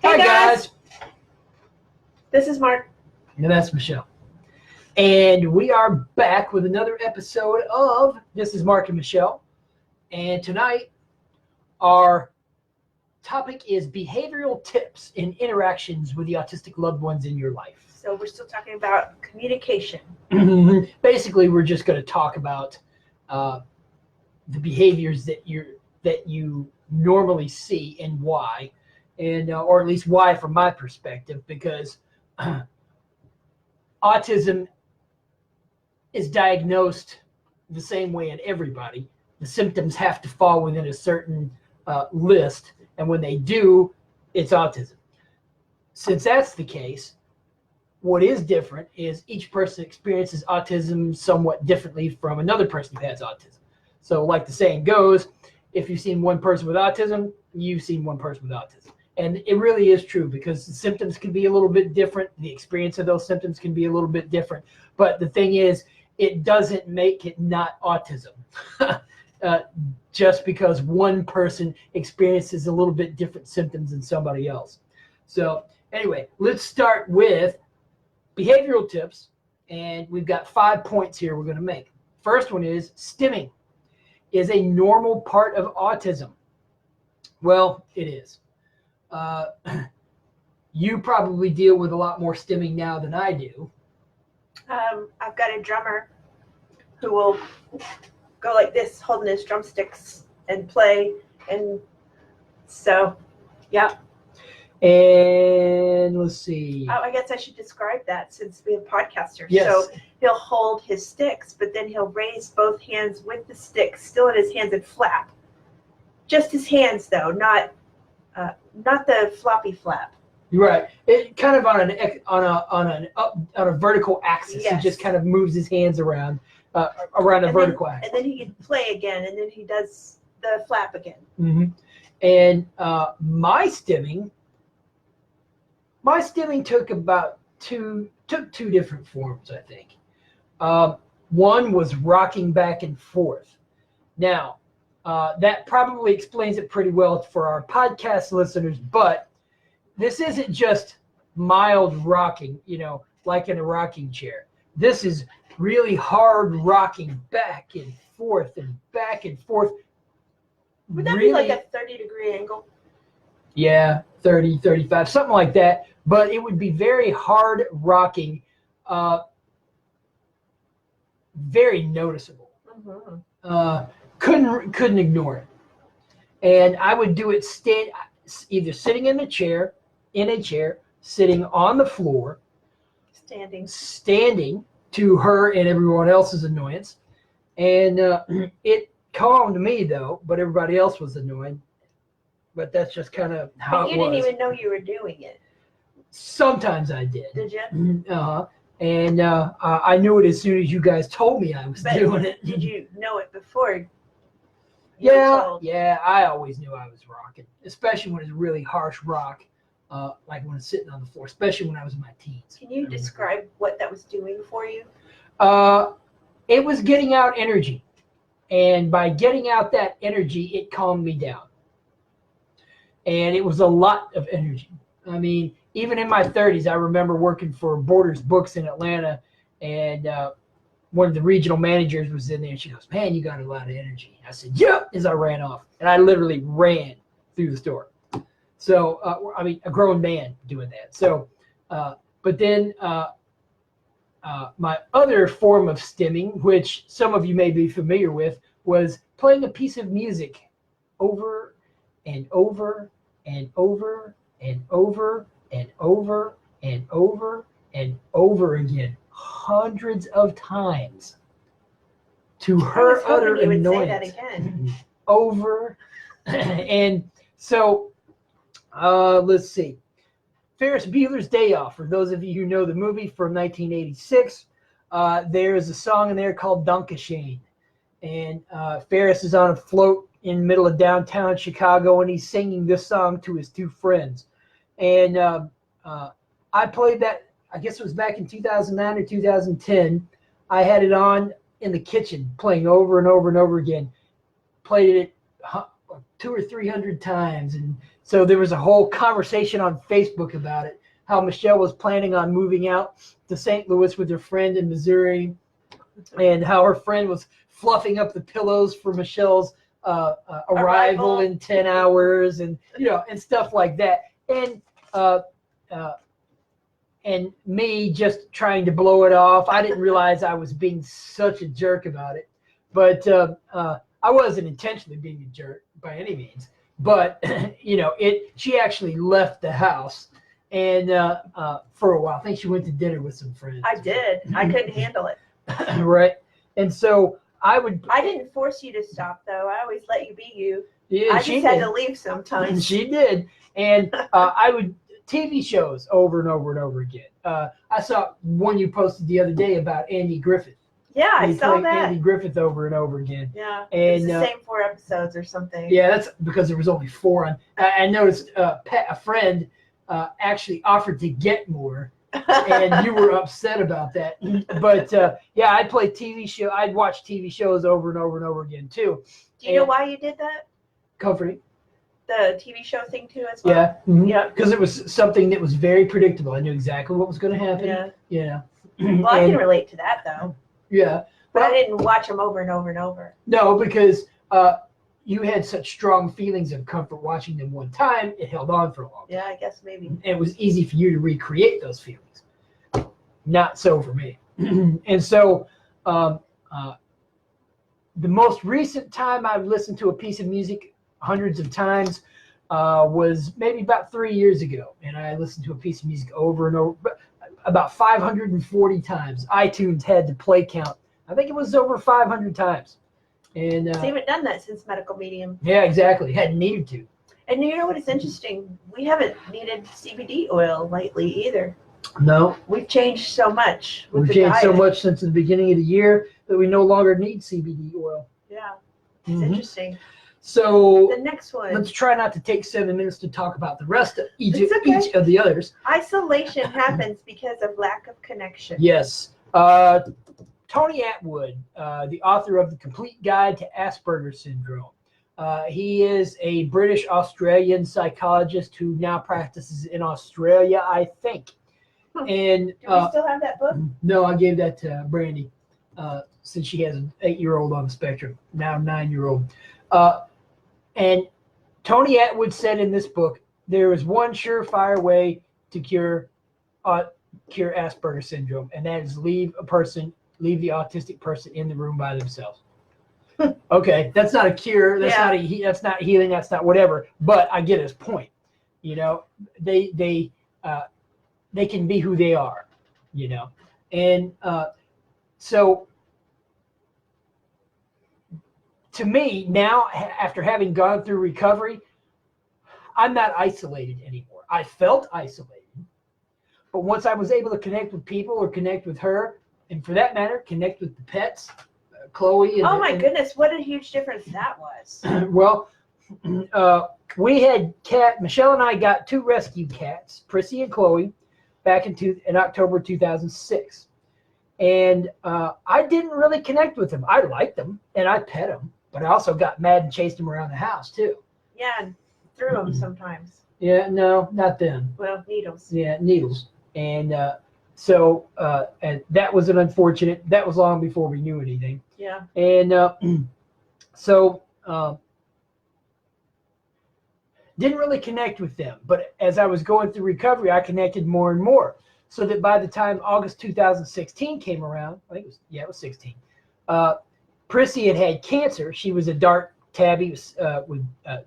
Hi guys. This is Mark. And that's Michelle. And we are back with another episode of This is Mark and Michelle. And tonight our topic is behavioral tips in interactions with the autistic loved ones in your life. So we're still talking about communication. Basically, we're just going to talk about the behaviors that you normally see and why, and or at least why from my perspective, because autism is diagnosed the same way in everybody. The symptoms have to fall within a certain list, and when they do, it's autism. Since that's the case, what is different is each person experiences autism somewhat differently from another person who has autism. So like the saying goes, if you've seen one person with autism, you've seen one person with autism. And it really is true, because the symptoms can be a little bit different. The experience of those symptoms can be a little bit different. But the thing is, it doesn't make it not autism. Just because one person experiences a little bit different symptoms than somebody else. So anyway, let's start with behavioral tips. And we've got 5 points here we're going to make. First one is stimming is a normal part of autism. Well, it is. You probably deal with a lot more stimming now than I do. I've got a drummer who will go like this, holding his drumsticks and play. And so, yeah. And let's see. I guess I should describe that since we have podcasters. Yes. So he'll hold his sticks, but then he'll raise both hands with the sticks still in his hands and flap. Just his hands, though, not the floppy flap. Right. It kind of on a vertical axis. Yes. He just kind of moves his hands around a vertical axis. And then he can play again, and then he does the flap again. Mm-hmm. And my stimming took two different forms, I think. One was rocking back and forth. Now, that probably explains it pretty well for our podcast listeners, but this isn't just mild rocking, like in a rocking chair. This is really hard rocking back and forth and back and forth. Would that be like a 30-degree angle? Yeah, 30, 35, something like that. But it would be very hard rocking, very noticeable. Mm-hmm. Couldn't ignore it. And I would do it either sitting in a chair, sitting on the floor, standing to her and everyone else's annoyance. And it calmed me, though, but everybody else was annoyed. But that's just kind of how it was. You didn't even know you were doing it. Sometimes I did. Did you? Uh-huh. And I knew it as soon as you guys told me I was doing it. Did you know it before? Yeah, I always knew I was rocking, especially when it's really harsh rock, like when it's sitting on the floor, especially when I was in my teens. Can you describe what that was doing for you? It was getting out energy. And by getting out that energy, it calmed me down. And it was a lot of energy. I mean, even in my 30s, I remember working for Borders Books in Atlanta, and one of the regional managers was in there, and she goes, "Man, you got a lot of energy." I said, "Yep," as I ran off. And I literally ran through the store. So, a grown man doing that. So, but then my other form of stimming, which some of you may be familiar with, was playing a piece of music over and over and over and over and over and over and over again, hundreds of times, to her utter annoyance. Say that again. Over. And so, let's see. Ferris Bueller's Day Off, for those of you who know the movie from 1986, there's a song in there called Dankeschön. And Ferris is on a float in the middle of downtown Chicago, and he's singing this song to his two friends. And I played that, I guess it was back in 2009 or 2010. I had it on in the kitchen, playing over and over and over again. Played it 200 or 300 times and So there was a whole conversation on Facebook about it, how Michelle was planning on moving out to St. Louis with her friend in Missouri, and how her friend was fluffing up the pillows for Michelle's arrival in 10 hours, and and stuff like that. And me just trying to blow it off. I didn't realize I was being such a jerk about it, but I wasn't intentionally being a jerk by any means. But she actually left the house, and for a while, I think she went to dinner with some friends. I did. I couldn't handle it. Right. And so I didn't force you to stop, though. I always let you be you. Yeah, I just had to leave sometimes. She did. And I would TV shows over and over and over again. I saw one you posted the other day about Andy Griffith. Yeah, I saw that. Andy Griffith over and over again. Yeah, and it's the same 4 episodes or something. Yeah, that's because there was only 4 on. I noticed a friend actually offered to get more, and you were upset about that. But yeah, I'd play TV show. I'd watch TV shows over and over and over again too. Do you know why you did that? Comforting. The TV show thing too, as well. Yeah, yeah, because it was something that was very predictable. I knew exactly what was going to happen. Yeah. Yeah. Well, I can relate to that though. Yeah. But I didn't watch them over and over and over. No, because you had such strong feelings of comfort watching them one time, it held on for a long time. Yeah, I guess maybe. And it was easy for you to recreate those feelings. Not so for me. And so the most recent time I've listened to a piece of music hundreds of times was maybe about 3 years ago. And I listened to a piece of music over and over, about 540 times. iTunes had the play count. I think it was over 500 times. And I haven't done that since Medical Medium. Yeah, exactly. Hadn't needed to. And you know what is interesting? We haven't needed CBD oil lately either. No. We've changed so much. We've changed so much since the beginning of the year that we no longer need CBD oil. Yeah, it's interesting. So the next one. Let's try not to take 7 minutes to talk about the rest of each okay. of the others. Isolation happens because of lack of connection. Yes. Tony Attwood, the author of The Complete Guide to Asperger's Syndrome. He is a British-Australian psychologist who now practices in Australia, I think. And do we still have that book? No, I gave that to Brandy since she has an 8-year-old on the spectrum, now 9-year-old. And Tony Attwood said in this book, there is one surefire way to cure Asperger's syndrome, and that is leave the autistic person in the room by themselves. Okay, that's not a cure. That's that's not healing. That's not whatever. But I get his point. They can be who they are. And so to me now, after having gone through recovery, I'm not isolated anymore. I felt isolated, but once I was able to connect with people or connect with her, and for that matter, connect with the pets, Chloe. Goodness, what a huge difference that was. Well, we had Michelle and I got 2 rescue cats, Prissy and Chloe, back in October 2006. And I didn't really connect with them. I liked them and I pet them, but I also got mad and chased them around the house too. Yeah, and threw them sometimes. Yeah, no, not them. Well, needles. Yeah, needles. And so and that was an unfortunate. That was long before we knew anything. Yeah. And so didn't really connect with them. But as I was going through recovery, I connected more and more. So that by the time August 2016 came around, I think it was 16. Prissy had cancer. She was a dark tabby with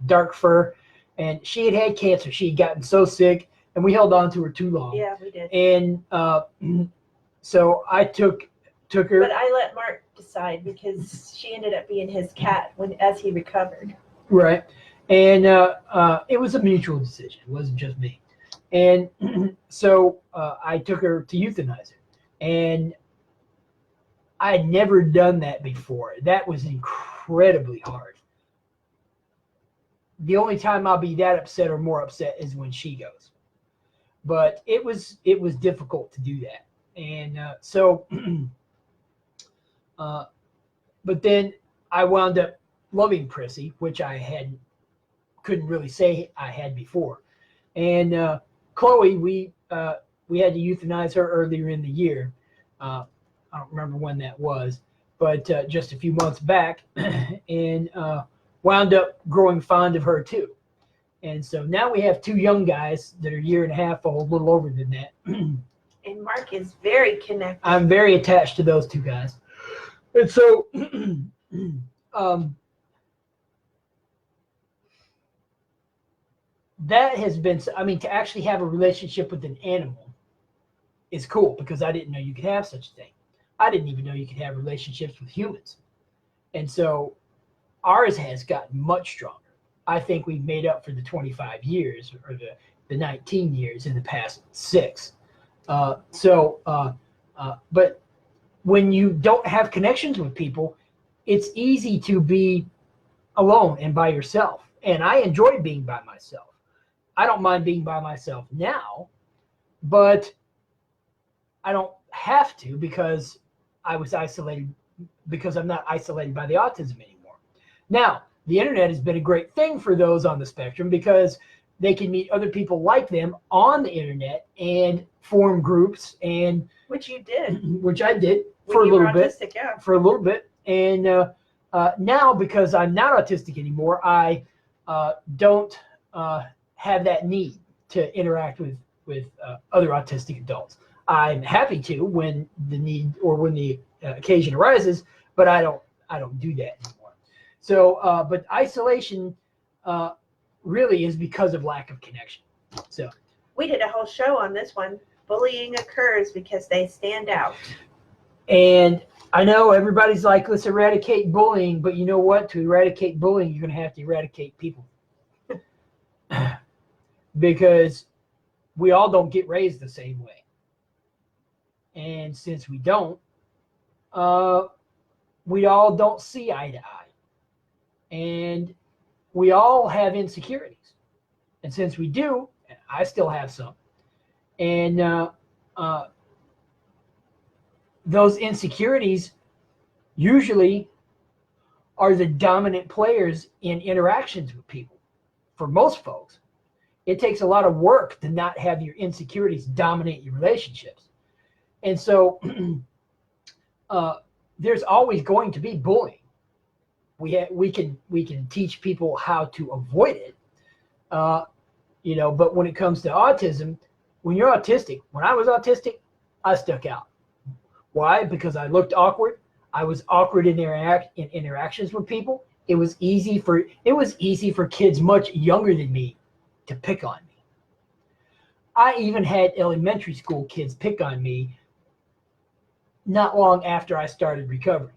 dark fur, and she had cancer. She had gotten so sick, and we held on to her too long. Yeah, we did. And so I took her. But I let Mark decide because she ended up being his cat as he recovered. Right, and it was a mutual decision. It wasn't just me. And so I took her to euthanize her, and I had never done that before. That was incredibly hard. The only time I'll be that upset or more upset is when she goes. But it was difficult to do that. And but then I wound up loving Prissy, which I hadn't couldn't really say I had before. And Chloe, we had to euthanize her earlier in the year. I don't remember when that was, but just a few months back, and wound up growing fond of her too. And so now we have two young guys that are a year and a half old, a little over than that. And Mark is very connected. I'm very attached to those two guys. And so that has been, I mean, to actually have a relationship with an animal is cool, because I didn't know you could have such a thing. I didn't even know you could have relationships with humans. And so ours has gotten much stronger. I think we've made up for the 25 years or the 19 years in the past 6. But when you don't have connections with people, it's easy to be alone and by yourself. And I enjoy being by myself. I don't mind being by myself now, but I don't have to, because I was isolated, because I'm not isolated by the autism anymore. Now, the internet has been a great thing for those on the spectrum, because they can meet other people like them on the internet and form groups, and which you did. Which I did when for a you were little bit. autistic, yeah. For a little bit. And now, because I'm not autistic anymore, I don't have that need to interact with other autistic adults. I'm happy to when the need or when the occasion arises, but I don't do that anymore. So, but isolation really is because of lack of connection. So we did a whole show on this one. Bullying occurs because they stand out. And I know everybody's like, let's eradicate bullying, but you know what? To eradicate bullying, you're going to have to eradicate people. Because we all don't get raised the same way. And since we don't, we all don't see eye to eye. And we all have insecurities. And since we do, I still have some. And those insecurities usually are the dominant players in interactions with people. For most folks, it takes a lot of work to not have your insecurities dominate your relationships. And so there's always going to be bullying. We can teach people how to avoid it, but when it comes to autism, when you're autistic, when I was autistic, I stuck out. Why? Because I looked awkward. I was awkward in interactions with people. It was easy for kids much younger than me to pick on me. I even had elementary school kids pick on me not long after I started recovering.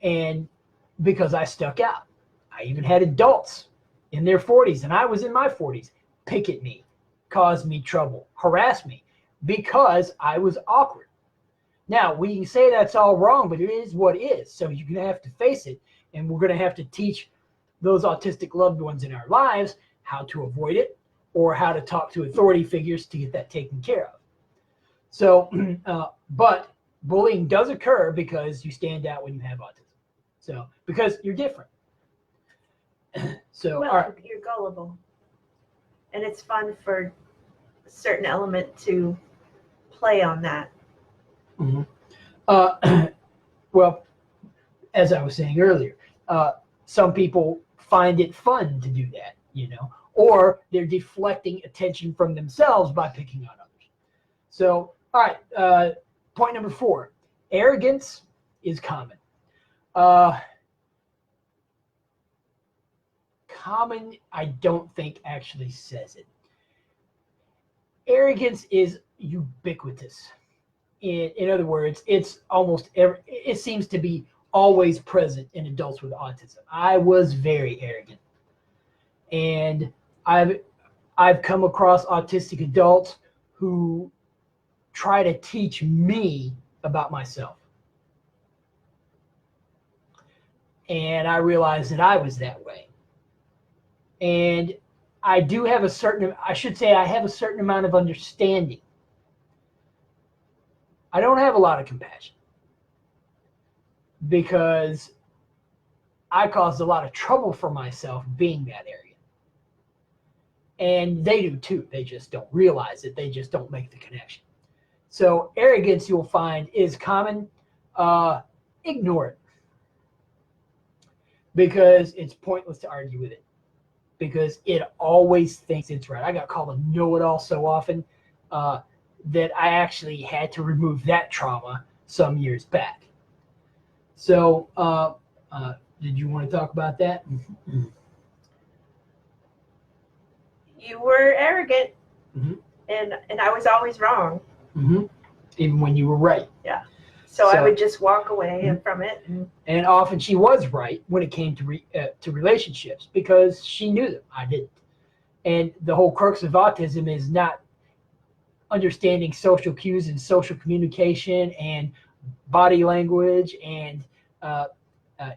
And because I stuck out. I even had adults in their 40s, and I was in my 40s, pick at me, cause me trouble, harass me, because I was awkward. Now, we can say that's all wrong, but it is what it is. So you're going to have to face it, and we're going to have to teach those autistic loved ones in our lives how to avoid it, or how to talk to authority figures to get that taken care of. So, but bullying does occur because you stand out when you have autism. So, because you're different. So, well, all right. You're gullible. And it's fun for a certain element to play on that. Mm-hmm. Well, as I was saying earlier, some people find it fun to do that, or they're deflecting attention from themselves by picking on others. So, all right, point number 4, arrogance is common. Common, I don't think actually says it. Arrogance is ubiquitous. In other words, it's it seems to be always present in adults with autism. I was very arrogant, and I've come across autistic adults who try to teach me about myself, and I realized that I was that way. And I do have I have a certain amount of understanding. I don't have a lot of compassion, because I caused a lot of trouble for myself being that arrogant. And they do too. They just don't realize it. They just don't make the connection. So arrogance, you'll find, is common. Ignore it. Because it's pointless to argue with it. Because it always thinks it's right. I got called a know-it-all so often that I actually had to remove that trauma some years back. So did you want to talk about that? You were arrogant, Mm-hmm. and I was always wrong. Mm-hmm. Even when you were right. Yeah. So I would just walk away from it. And often she was right when it came to relationships because she knew them. I didn't. And the whole crux of autism is not understanding social cues and social communication and body language and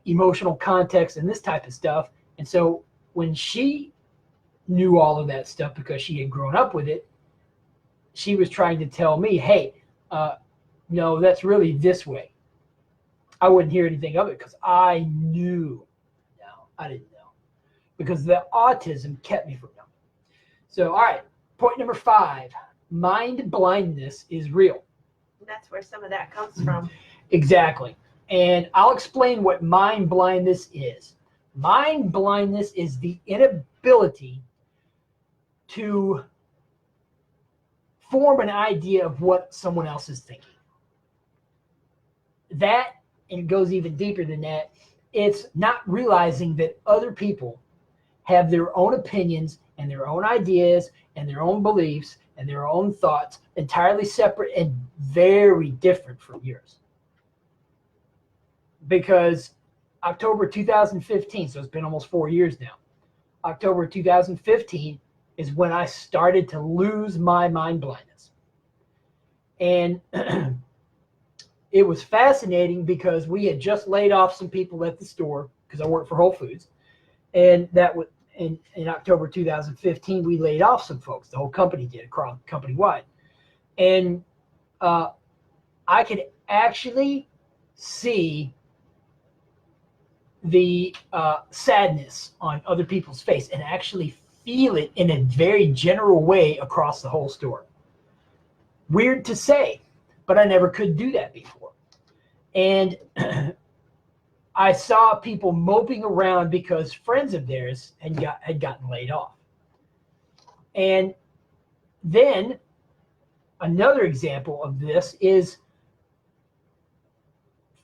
emotional context and this type of stuff. And so when she knew all of that stuff because she had grown up with it, she was trying to tell me, hey, no, that's really this way. I wouldn't hear anything of it because I knew. No, I didn't know. Because the autism kept me from knowing. So, all right, point number 5, mind blindness is real. And that's where some of that comes from. Exactly. And I'll explain what mind blindness is. Mind blindness is the inability to form an idea of what someone else is thinking. That, and it goes even deeper than that, it's not realizing that other people have their own opinions and their own ideas and their own beliefs and their own thoughts, entirely separate and very different from yours. Because October 2015, so it's been almost 4 years now, October 2015 is when I started to lose my mind blindness. And it was fascinating because we had just laid off some people at the store because I work for Whole Foods. And that was in October 2015, we laid off some folks. The whole company did, across company-wide. And I could actually see the sadness on other people's face and actually feel it in a very general way across the whole store. Weird to say, but I never could do that before. And I saw people moping around because friends of theirs had gotten laid off. And then another example of this is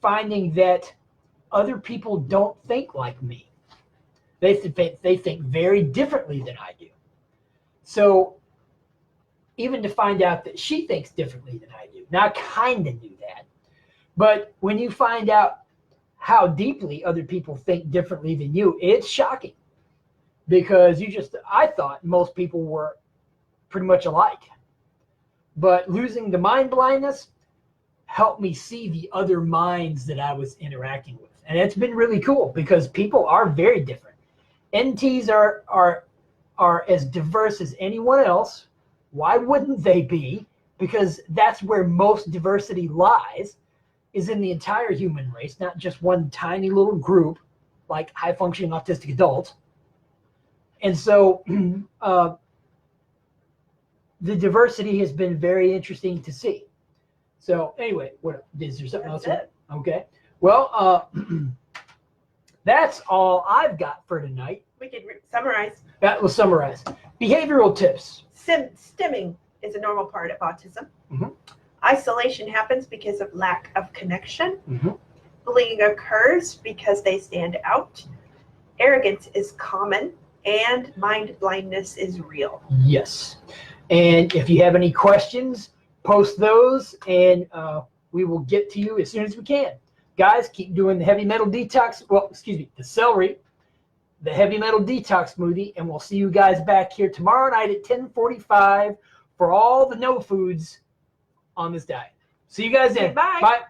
finding that other people don't think like me. They think very differently than I do. So even to find out that she thinks differently than I do. Now, I kind of knew that. But when you find out how deeply other people think differently than you, it's shocking. Because I thought most people were pretty much alike. But losing the mind blindness helped me see the other minds that I was interacting with. And it's been really cool because people are very different. NTs are as diverse as anyone else. Why wouldn't they be? Because that's where most diversity lies, is in the entire human race, not just one tiny little group like high-functioning autistic adults. And so the diversity has been very interesting to see. So anyway, is there something else? Okay. Well, that's all I've got for tonight. We could summarize. That will summarize. Behavioral tips. Stimming is a normal part of autism. Mm-hmm. Isolation happens because of lack of connection. Mm-hmm. Bullying occurs because they stand out. Arrogance is common, and mind blindness is real. Yes. And if you have any questions, post those, and we will get to you as soon as we can. Guys, keep doing the heavy metal detox. Well, excuse me, the celery, the heavy metal detox smoothie, and we'll see you guys back here tomorrow night at 10:45 for all the no foods on this diet. See you guys then. Bye. Bye.